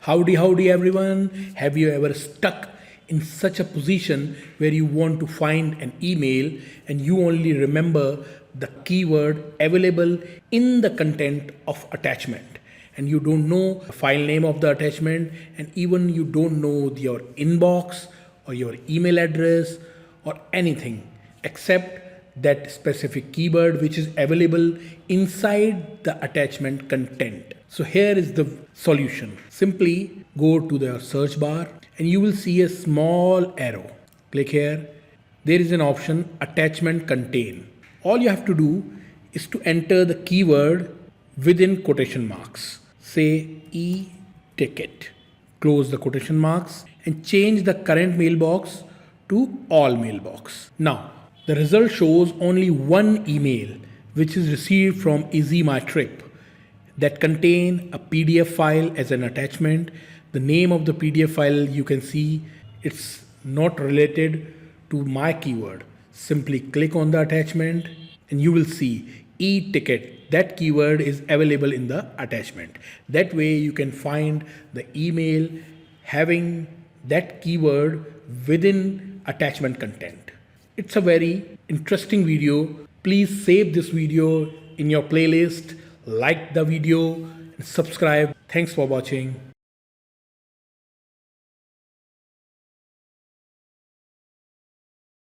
Howdy everyone. Have you ever stuck in such a position where you want to find an email and you only remember the keyword available in the content of attachment, and you don't know the file name of the attachment, and even you don't know your inbox or your email address or anything except that specific keyword which is available inside the attachment content. So here is the solution. Simply go to the search bar and you will see a small arrow. Click here. There is an option attachment contain. All you have to do is to enter the keyword within quotation marks. Say e-ticket. Close the quotation marks and change the current mailbox to all mailbox. Now, the result shows only one email which is received from Easy My Trip that contain a PDF file as an attachment. The name of the PDF file you can see it's not related to my keyword. Simply click on the attachment and you will see e-ticket. That keyword is available in the attachment. That way you can find the email having that keyword within attachment content. It's a very interesting video. Please save this video in your playlist, like the video and subscribe. Thanks for watching.